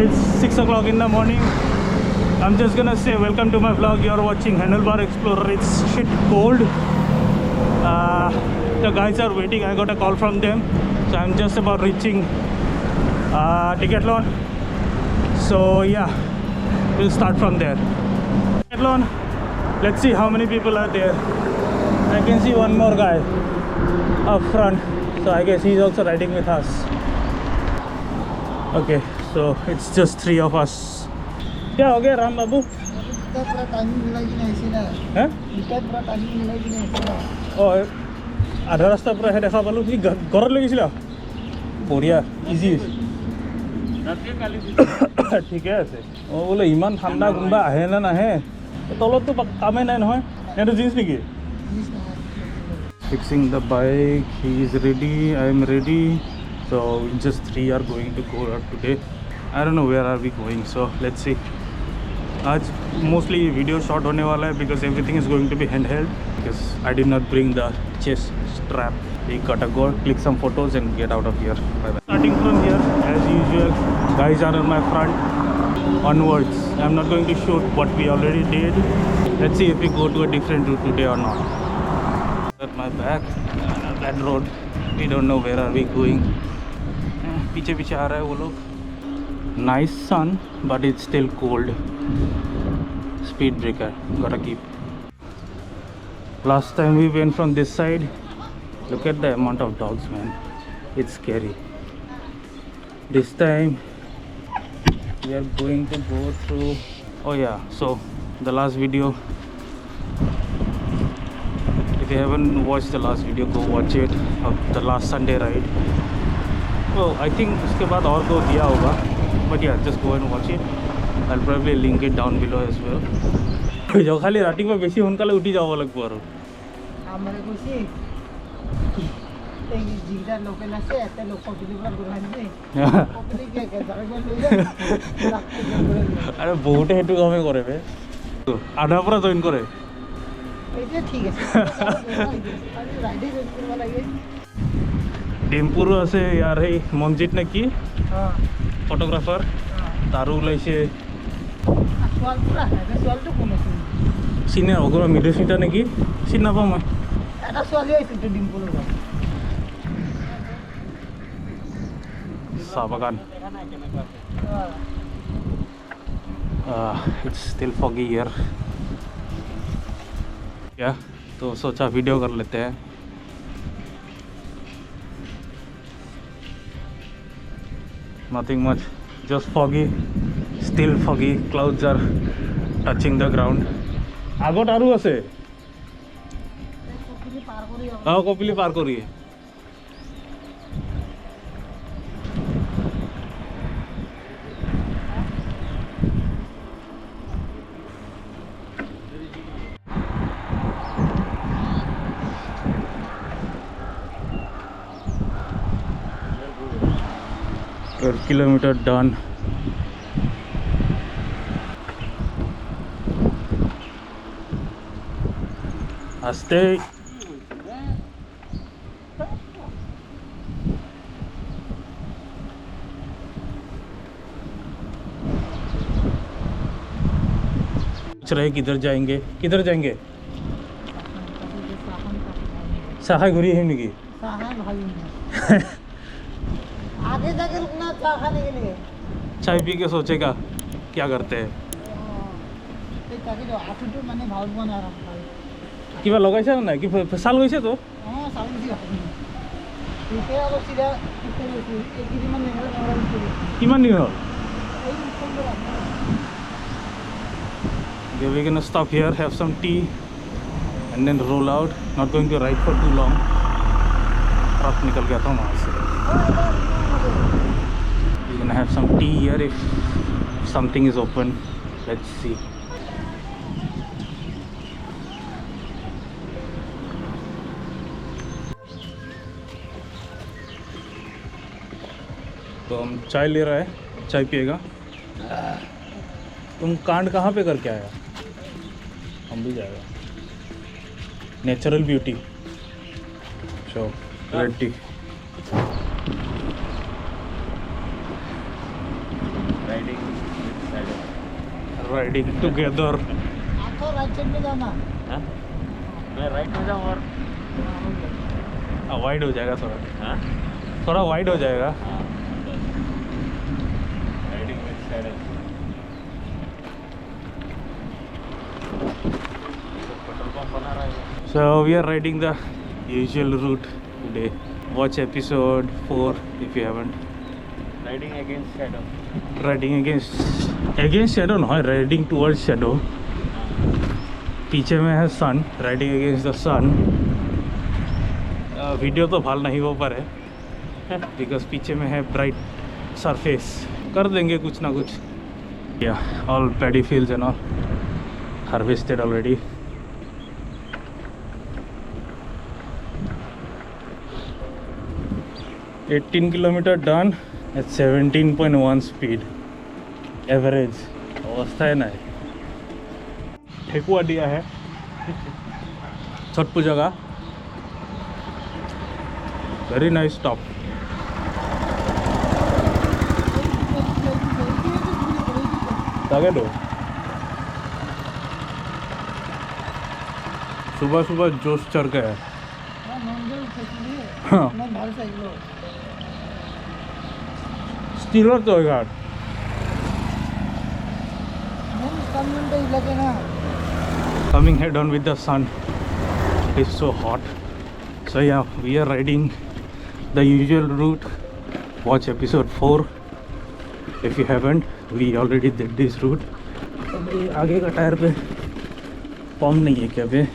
It's 6 o'clock in the morning. I'm just gonna say welcome to my vlog. You're watching Handlebar Explorer. It's shit cold. The guys are waiting. I got a call from them, so I'm just about reaching Decathlon. So yeah, we'll start from there. Decathlon. Let's see how many people are there. I can see one more guy up front, so I guess he's also riding with us. Okay, so it's just 3 of us. क्या हो गया राम बाबू? हैं? और आधा रास्ता पूरा है देखा पालू कि घर ले गई बढ़िया इजी ठीक है ऐसे वो बोले इमान ठंडा गुंबा आहे ना नाहे तলত तो कामे নাই নহয় এটা জিন্স নেকি fixing the bike. He is ready, I am ready, so just 3 are going to go out today. I don't know where are we going, so let's see. आज mostly video shot होने वाला है because everything is going to be handheld because I did not bring the chest strap. We gotta go click some photos and get out of here. Bye bye. Starting from here as usual, guys are on my front. Onwards, I'm not going to shoot what we already did. Let's see if we go to a different route today or not. At my back, that road, we don't know where are we going. पीछे पीछे आ रहा है वो लोग. Nice sun, but it's still cold. Speed breaker, gotta keep. Last time we went from this side. Look at the amount of dogs, man. It's scary. This time we are going to go through. Oh yeah, so the last video, if you haven't watched the last video, go watch it of the last Sunday ride. Oh, I think uske baad aur do diya hoga, but yeah, just go and watch it. I'll probably link it down below as well. Jo khali rati ma beshi honkale uthi jabo lagbo aro amare kosi ei jigda local ase eta lok kopili pura gurhanji kopili ke jara gole are bote hetu kame kore be adha pura join kore eta thik ase ari ride join korba lage টেম্পুর আছে ইয়ার এই মঞ্জিত নাকি photographer তারও লাইছে সোয়াল পুরা আছে সোয়ালটো কোন আছে সিনে ওগরা মিডেসিটা নাকি সিন না পাম এটা সোয়ালি আছে তো ডিম্পুর সাবাগান it's still foggy here. Yeah, तो सोचा वीडियो कर लेते हैं. Nothing much, just foggy, still foggy. Clouds are touching the ground. Agot aru ase kopili par kori 12 kilometer done. Aste पूछ रहे किधर जाएंगे साहा घुरी है निकी आगे जाके रुकना चाय खाने के लिए. चाय पी के सोचेगा क्या करते हैं. কিবা লগাইছে না নাই কি চাল গৈছে তো চাল কিমান দিন হ'ল. We're gonna stop here, have some tea and then roll out. Not going to ride for too long. Truck निकल गया था वहाँ से. We're gonna have some tea here if something is open. Let's see. तो हम चाय ले रहा है, चाय पिएगा. तुम कांड कहाँ पे करके आया? हम भी जाएगा. Natural beauty. Show red T. Riding riding together. आपको राइट साइड में जाना। हाँ? मैं राइट में जाऊँ और वाइड हो जाएगा थोड़ा, हाँ? थोड़ा वाइड हो जाएगा. राइडिंग में साइड है. पेट्रोल पंप बना रहा है. So we are riding the usual route today. Watch episode 4 if you haven't. Riding against shadow. Riding against shadow, no, riding towards shadow. पीछे में है sun, riding against the sun. Video तो भाल नहीं हो पा रहे बिकॉज पीछे में है ब्राइट सरफेस. कर देंगे कुछ ना कुछ. या all paddy fields and all harvested already. $18 kilometer done at 17.1 speed average. अवस्था है ना. ठेकुआ दिया है छठ पूजा का. Very nice top. दो सुबह सुबह जोश चढ़ गया. हाँ स्टीलर तो है घाट. Coming head on with the sun. It is so hot. So yeah, we are riding the usual route. Watch episode 4 if you haven't. We already did this route. आगे का टायर पे पम्प नहीं है क्या पे.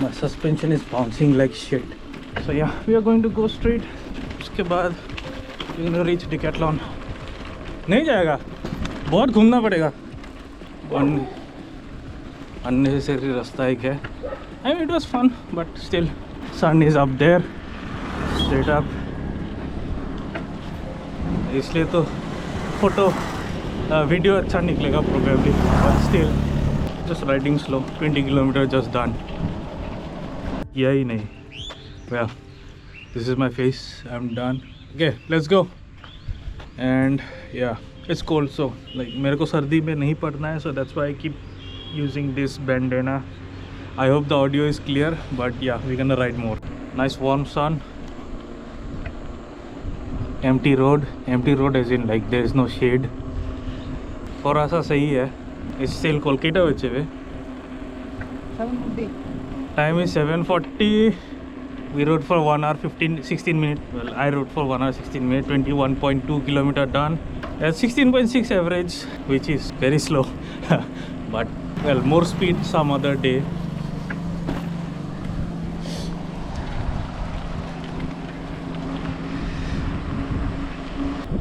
My suspension is bouncing like shit. So yeah, we are going to go straight. उसके बाद we're going to reach Decathlon. नहीं जाएगा, बहुत घूमना पड़ेगा. Unnecessary रास्ता एक है. I mean it was fun but still sun is up there straight up. इसलिए तो फोटो वीडियो अच्छा निकलेगा probably but still just riding slow. 20 kilometer just done. यही नहीं. Well, this is my face. I'm done. Okay, let's go. And yeah, it's cold so like मेरे को सर्दी में नहीं पड़ना है, so that's why I keep using this bandana. I hope the audio is clear but yeah, we're gonna ride more. Nice warm sun. Empty road as in like there is no shade. थोड़ा सा सही है. It's still Kolkata बच्चे पे. 7:40. Time is 7:40. We rode for 1 hour 16 minutes. Well, I rode for 1 hour 16 minutes. 21.2 kilometer done at 16.6 average, which is very slow. But well, more speed some other day.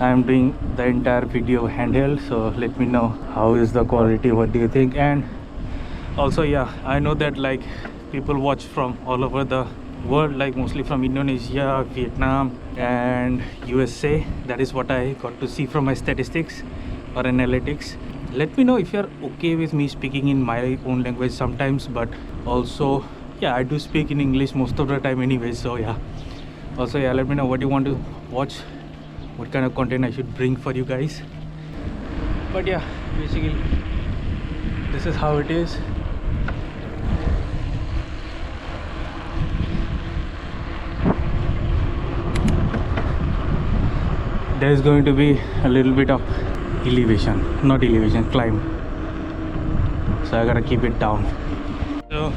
I am doing the entire video handheld, so let me know how is the quality, what do you think. And also yeah, I know that like people watch from all over the world, like mostly from Indonesia, Vietnam and USA. That is what I got to see from my statistics or analytics. Let me know if you're okay with me speaking in my own language sometimes, but also yeah, I do speak in English most of the time anyway, so yeah. Also yeah, let me know what you want to watch, what kind of content I should bring for you guys. But yeah, basically this is how it is. There is going to be a little bit of climb, so I gotta keep it down. So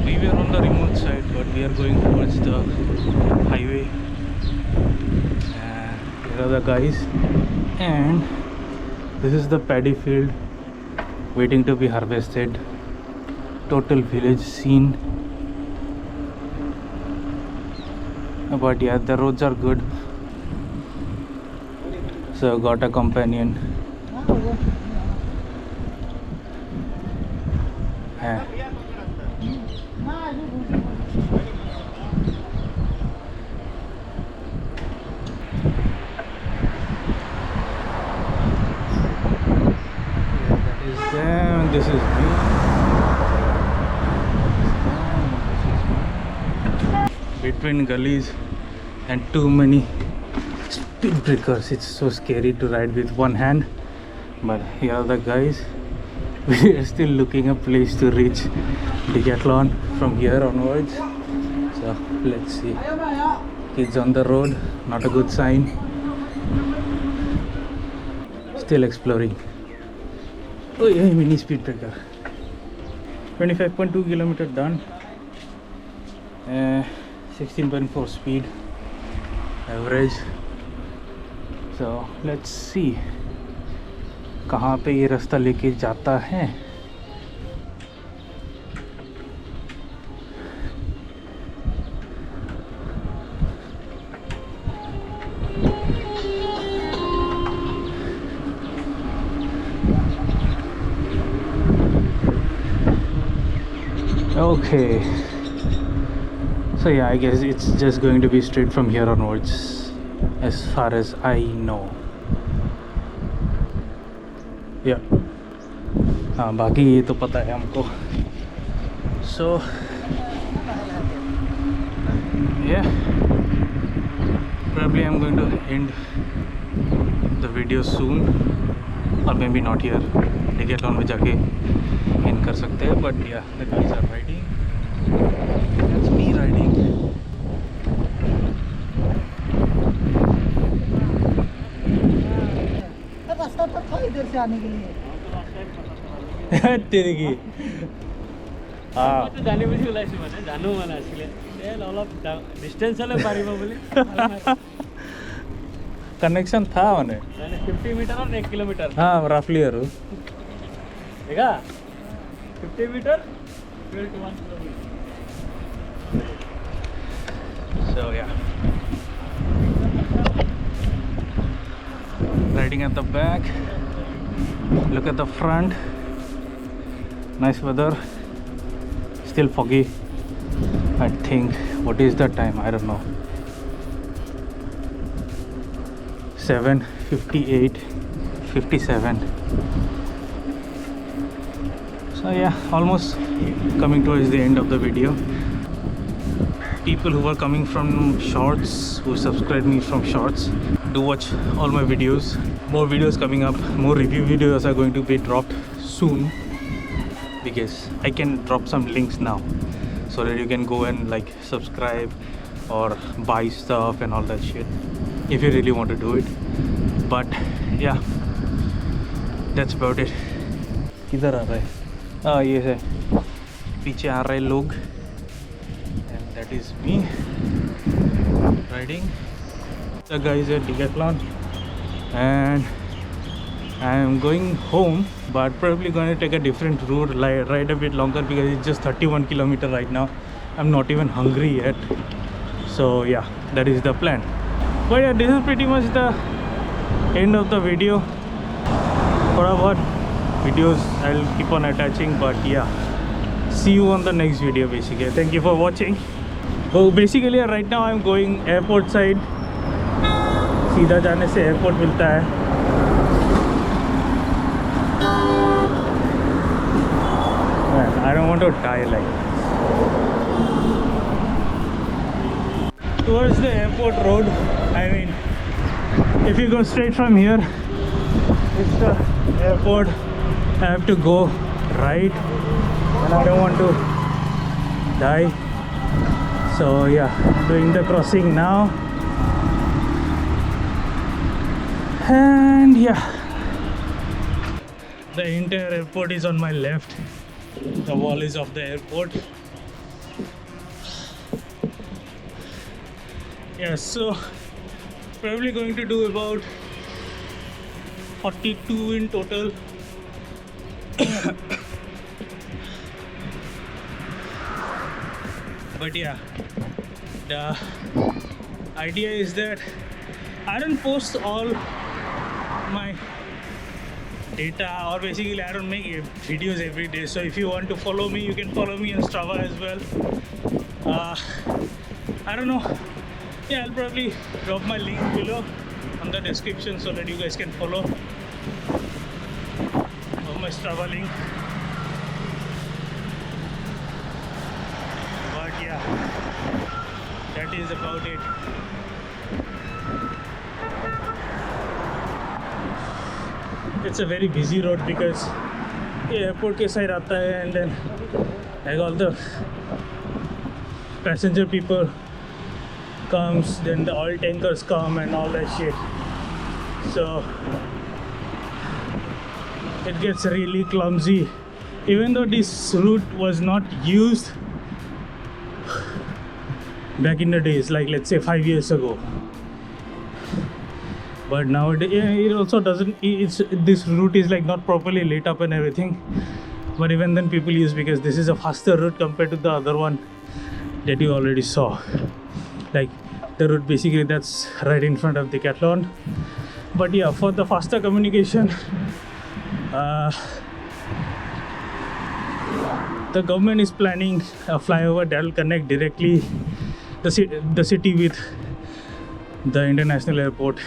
we were on the remote side, but we are going towards the highway. Here are the guys, and this is the paddy field waiting to be harvested. Total village scene. But yeah, the roads are good, so got a companion. This is me. Between gullies and too many speed breakers, it's so scary to ride with one hand. But here are the guys. We are still looking a place to reach Decathlon from here onwards. So let's see. Kids on the road, not a good sign. Still exploring. Oh yeah, mini speed breaker. 25.2 kilometer done. 16.4 speed average. So let's see कहाँ पे ये रास्ता लेके जाता है. Okay, so yeah, I guess it's just going to be straight from here onwards as far as I know. Yeah, हाँ बाकी ये तो पता है हमको. So yeah, probably I'm going to end the video soon, or maybe not here. Decathlon में जाके end कर सकते हैं. But yeah, the guys are riding. That's me riding. रास्ता तो था इधर से आने के लिए. तेरे की हाँ तो जाने बुझी ओलाइछु भने जानु मन आছিলে तेल অলপ डिस्टेंस হলে পারিব বলি कनेक्शन था भने 50 मीटर और 1 किलोमीटर हाँ रफली हरू देखा 50 metre 12 to 1 kilometre. So yeah, riding at the back. Look at the front. Nice weather. Still foggy. I think. What is the time? I don't know. 7:58, 57. So yeah, almost coming towards the end of the video. People who are coming from shorts, who subscribe me from shorts, do watch all my videos. More videos coming up. More review videos are going to be dropped soon, because I can drop some links now so that you can go and like subscribe or buy stuff and all that shit if you really want to do it. But yeah, that's about it. किधर आ रहा है? हाँ ये है, पीछे आ रहे लोग. And that is me riding. The guys at Decathlon, and I am going home, but probably going to take a different route, ride a bit longer, because it's just 31 kilometers right now. I'm not even hungry yet. So yeah, that is the plan. But yeah, this is pretty much the end of the video. For what videos I'll keep on attaching, but yeah, see you on the next video basically. Thank you for watching. So basically right now I'm going airport side. सीधा जाने से airport मिलता है. Man, I don't want to die like this. Towards the airport road, I mean, if you go straight from here, it's the airport. I have to go right, and I don't want to die. So yeah, doing the crossing now. And yeah, the entire airport is on my left. The wall is of the airport. Yeah, so probably going to do about 42 in total. But yeah, the idea is that I don't post all my data, or basically I don't make videos every day. So if you want to follow me, you can follow me on Strava as well. I don't know. Yeah, I'll probably drop my link below on the description so that you guys can follow my Strava link. But yeah, that is about it. it's a very busy road because airport ke side aata hai, and then like all the passenger people comes, then the oil tankers come and all that shit. So it gets really clumsy. Even though this route was not used back in the days, like let's say 5 years ago, but nowadays it also doesn't, this route is like not properly lit up and everything, but even then people use, because this is a faster route compared to the other one that you already saw. Like the route basically that's right in front of Decathlon. But yeah, for the faster communication, the government is planning a flyover that will connect directly the city with the international airport,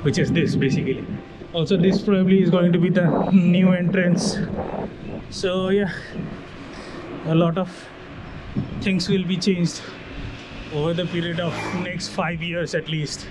which is this basically. Also, this probably is going to be the new entrance. So yeah, a lot of things will be changed over the period of next 5 years at least.